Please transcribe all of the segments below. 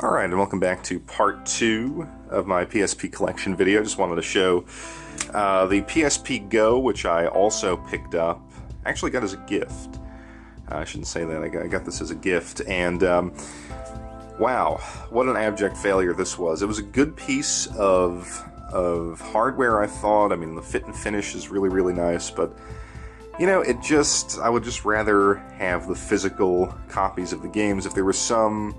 Alright, and welcome back to part 2 of my PSP collection video. Just wanted to show the PSP Go, which I also picked up. Actually got as a gift. I shouldn't say that. I got this as a gift, and wow, what an abject failure this was. It was a good piece of hardware, I thought. I mean, the fit and finish is really, really nice, but you know, I would just rather have the physical copies of the games. If there was some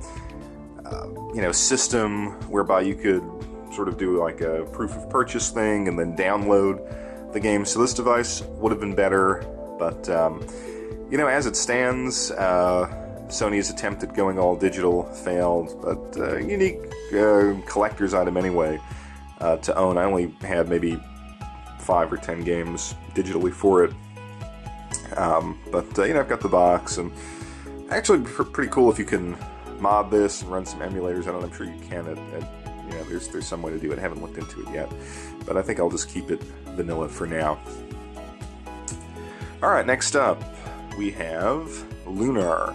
system whereby you could sort of do like a proof of purchase thing and then download the games to this device, would have been better. But as it stands, Sony's attempt at going all digital failed, but unique collector's item anyway to own. I only had maybe 5 or 10 games digitally for it. I've got the box, and actually pretty cool if you can mod this and run some emulators on it. I'm sure you can. There's some way to do it. I haven't looked into it yet, but I think I'll just keep it vanilla for now. Alright, next up we have Lunar,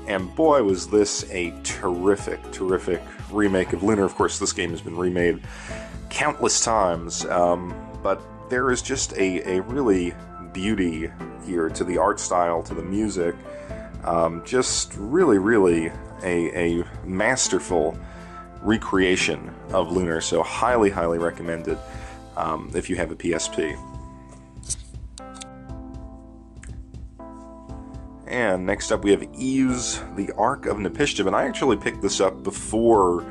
and boy was this a terrific remake of Lunar. Of course, this game has been remade countless times, but there is just a really beauty here to the art style, to the music. Just really a masterful recreation of Lunar, so highly recommended if you have a PSP. And next up we have Ys, the Ark of Nepishtim, and I actually picked this up before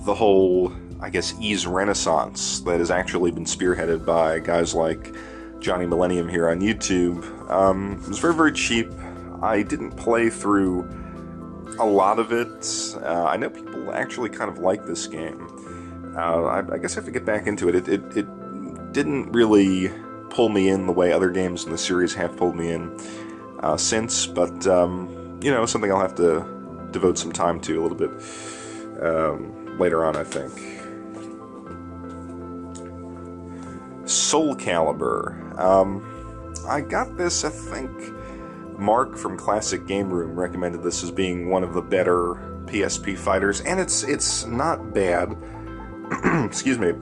the whole, I guess, Ys Renaissance that has actually been spearheaded by guys like Johnny Millennium here on YouTube. It was very cheap. I didn't play through a lot of it. I know people actually kind of like this game. I guess I have to get back into it. It didn't really pull me in the way other games in the series have pulled me in since, but something I'll have to devote some time to a little bit later on, I think. Soul Calibur. I got this, I think Mark from Classic Game Room recommended this as being one of the better PSP fighters, and it's not bad. Excuse me.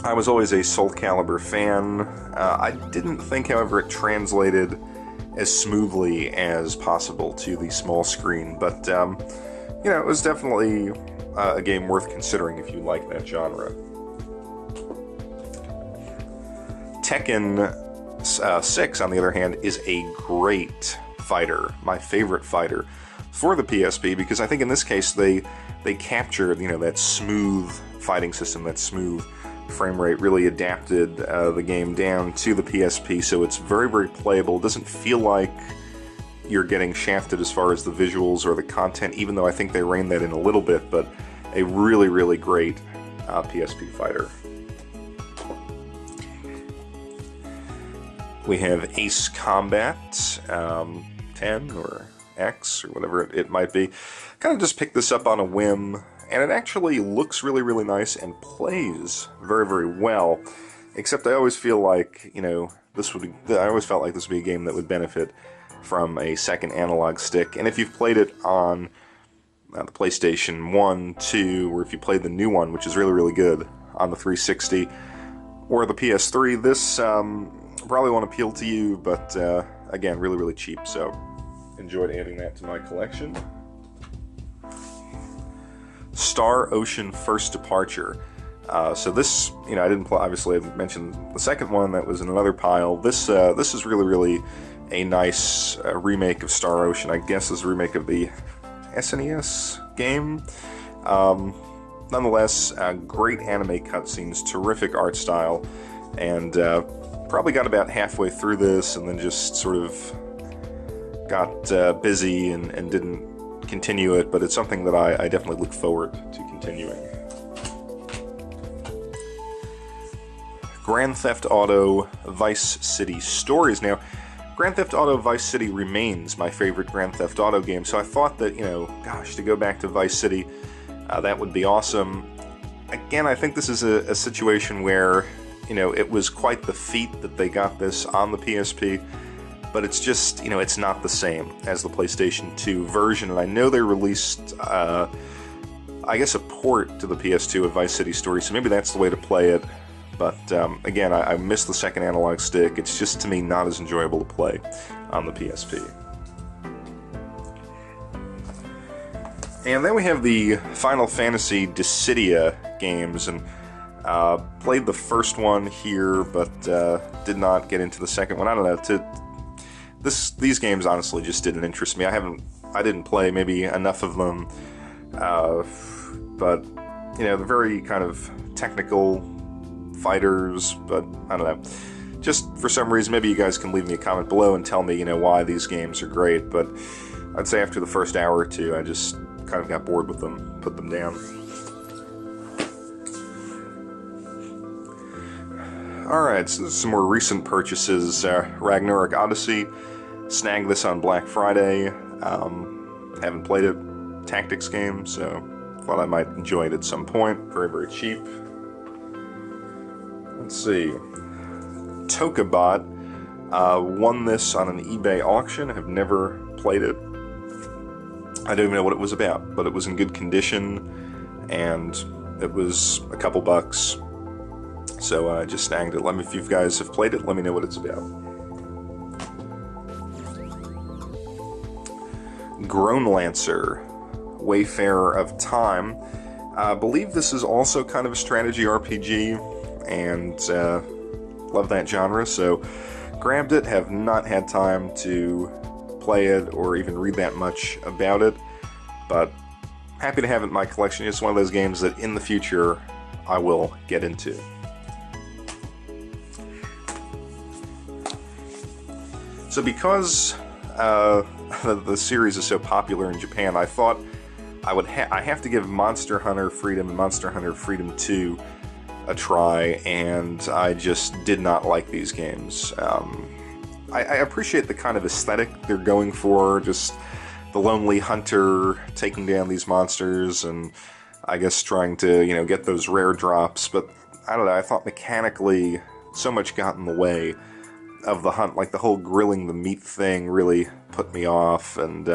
I was always a Soul Calibur fan. I didn't think, however, it translated as smoothly as possible to the small screen, but it was definitely a game worth considering if you like that genre. Tekken 6, on the other hand, is a great fighter, my favorite fighter for the PSP, because I think in this case they captured that smooth fighting system, that smooth frame rate, really adapted the game down to the PSP, so it's very playable. It doesn't feel like you're getting shafted as far as the visuals or the content, even though I think they rein that in a little bit, but a really great PSP fighter. We have Ace Combat 10 or X or whatever it might be. Kind of just picked this up on a whim, and it actually looks really nice and plays very well. Except I always feel like I always felt like this would be a game that would benefit from a second analog stick. And if you've played it on the PlayStation 1, 2, or if you played the new one, which is really good, on the 360 or the PS3, this probably won't appeal to you, but again, really cheap, so enjoyed adding that to my collection. Star Ocean First Departure. So this, I didn't play, obviously I mentioned the second one that was in another pile. This is really a nice remake of Star Ocean. I guess is a remake of the SNES game. Nonetheless, great anime cutscenes, terrific art style, and probably got about halfway through this and then just sort of got busy and didn't continue it, but it's something that I definitely look forward to continuing. Grand Theft Auto Vice City Stories. Now, Grand Theft Auto Vice City remains my favorite Grand Theft Auto game, so I thought that, to go back to Vice City, that would be awesome. Again, I think this is a situation where it was quite the feat that they got this on the PSP, but it's just, it's not the same as the PlayStation 2 version, and I know they released I guess, a port to the PS2 of Vice City Stories, so maybe that's the way to play it. But again, I miss the second analog stick. It's just, to me, not as enjoyable to play on the PSP. And then we have the Final Fantasy Dissidia games, and played the first one here, but did not get into the second one. I don't know. These games honestly just didn't interest me. I didn't play maybe enough of them, but you know, they're very kind of technical fighters. But I don't know. Just for some reason, maybe you guys can leave me a comment below and tell me, you know, why these games are great. But I'd say after the first hour or two, I just kind of got bored with them, put them down. Alright, so some more recent purchases. Ragnarok Odyssey. Snagged this on Black Friday. Haven't played it. Tactics game, so thought I might enjoy it at some point. Very, very cheap. Let's see. Tokabot. Won this on an eBay auction. I've never played it. I don't even know what it was about, but it was in good condition, and it was a couple bucks. So I just snagged it. Let me, if you guys have played it, let me know what it's about. Groanlancer, Wayfarer of Time. I believe this is also kind of a strategy RPG, and love that genre, so grabbed it. Have not had time to play it or even read that much about it, but happy to have it in my collection. It's one of those games that in the future I will get into. So because the series is so popular in Japan, I thought I have to give Monster Hunter Freedom and Monster Hunter Freedom 2 a try, and I just did not like these games. I appreciate the kind of aesthetic they're going for, just the lonely hunter taking down these monsters, and I guess trying to, you know, get those rare drops, but I don't know, I thought mechanically so much got in the way of the hunt. Like the whole grilling the meat thing really put me off, and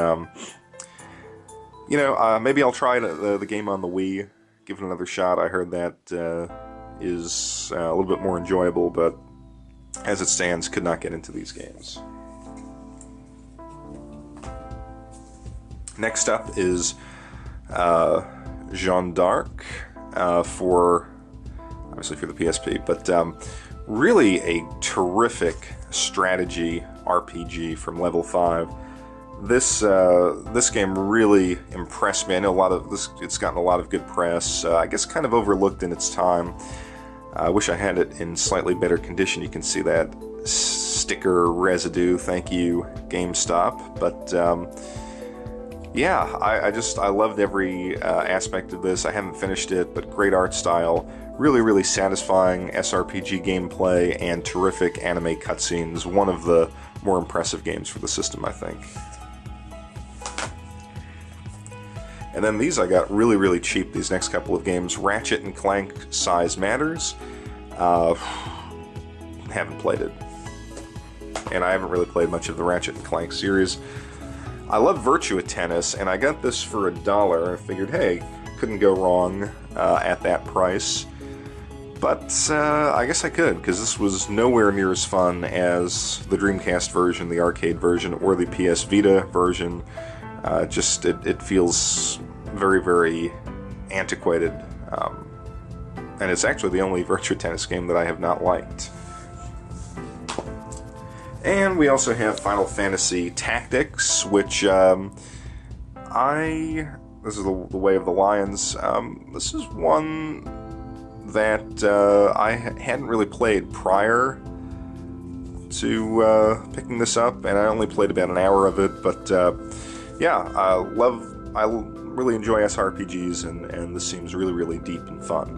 you know, maybe I'll try the game on the Wii, give it another shot. I heard that is a little bit more enjoyable, but as it stands, could not get into these games. Next up is Jeanne d'Arc, obviously for the PSP, but really a terrific strategy RPG from Level 5. This game really impressed me. I know it's gotten a lot of good press. I guess kind of overlooked in its time. I wish I had it in slightly better condition. You can see that sticker residue. Thank you, GameStop. But yeah, I loved every aspect of this. I haven't finished it, but great art style. Really, really satisfying SRPG gameplay and terrific anime cutscenes. One of the more impressive games for the system, I think. And then these I got really, really cheap, these next couple of games. Ratchet and Clank Size Matters. Haven't played it. And I haven't really played much of the Ratchet and Clank series. I love Virtua Tennis, and I got this for $1. I figured, hey, couldn't go wrong at that price. But I guess I could, because this was nowhere near as fun as the Dreamcast version, the arcade version, or the PS Vita version. It feels very, very antiquated. And it's actually the only Virtua Tennis game that I have not liked. And we also have Final Fantasy Tactics, which this is the Way of the Lions. This is one that I hadn't really played prior to picking this up, and I only played about an hour of it, but yeah, I really enjoy SRPGs, and this seems really, really deep and fun.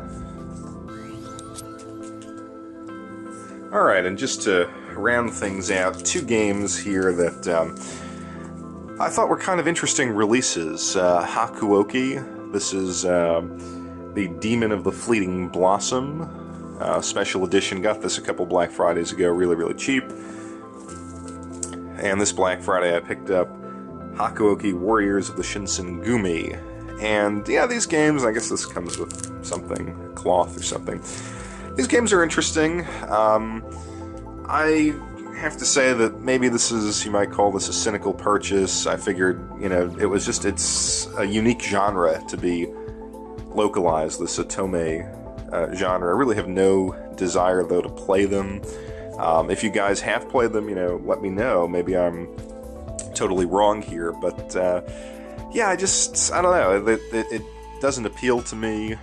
Alright, and just to round things out, two games here that I thought were kind of interesting releases. Hakuoki, this is the Demon of the Fleeting Blossom special edition. Got this a couple Black Fridays ago, really, really cheap. And this Black Friday I picked up Hakuoki Warriors of the Shinsengumi. And yeah, these games, I guess this comes with something, cloth or something. These games are interesting. I have to say that maybe this is, you might call this a cynical purchase. I figured, it's a unique genre to be localized, this Otome genre. I really have no desire, though, to play them. If you guys have played them, let me know. Maybe I'm totally wrong here, but yeah, I don't know. It doesn't appeal to me.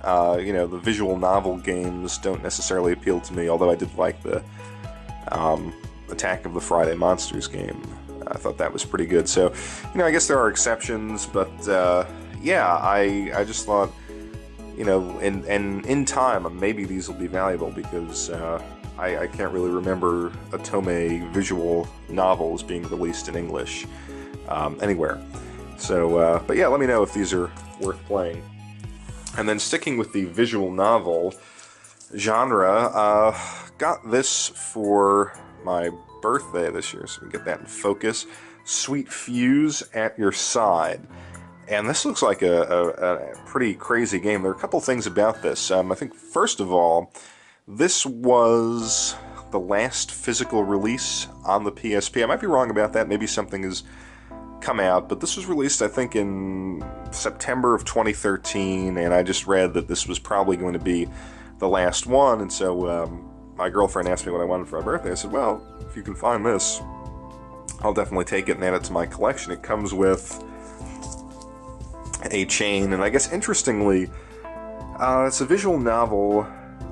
The visual novel games don't necessarily appeal to me, although I did like the Attack of the Friday Monsters game. I thought that was pretty good. So, I guess there are exceptions, but yeah, I just thought, in time, maybe these will be valuable, because I can't really remember Otome visual novels being released in English anywhere. So, but yeah, let me know if these are worth playing. And then sticking with the visual novel genre, got this for my birthday this year, so we get that in focus. Sweet Fuse at Your Side. And this looks like a pretty crazy game. There are a couple things about this. I think, first of all, this was the last physical release on the PSP. I might be wrong about that. Maybe something has come out, but this was released, I think, in September of 2013, and I just read that this was probably going to be the last one, and so my girlfriend asked me what I wanted for my birthday. I said, well, if you can find this, I'll definitely take it and add it to my collection. It comes with a chain, and I guess, interestingly, it's a visual novel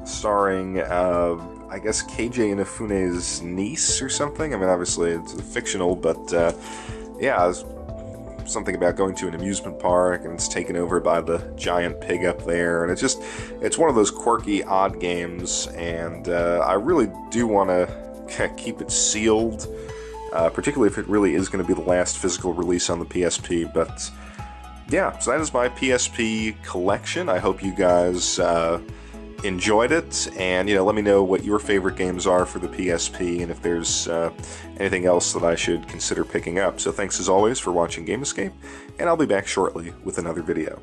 starring, I guess, KJ Inafune's niece or something. I mean, obviously, it's fictional, but yeah, it's something about going to an amusement park, and it's taken over by the giant pig up there, and it's one of those quirky, odd games, and I really do want to keep it sealed, particularly if it really is going to be the last physical release on the PSP, but yeah, so that is my PSP collection. I hope you guys enjoyed it, and let me know what your favorite games are for the PSP, and if there's anything else that I should consider picking up. So thanks as always for watching Game Escape, and I'll be back shortly with another video.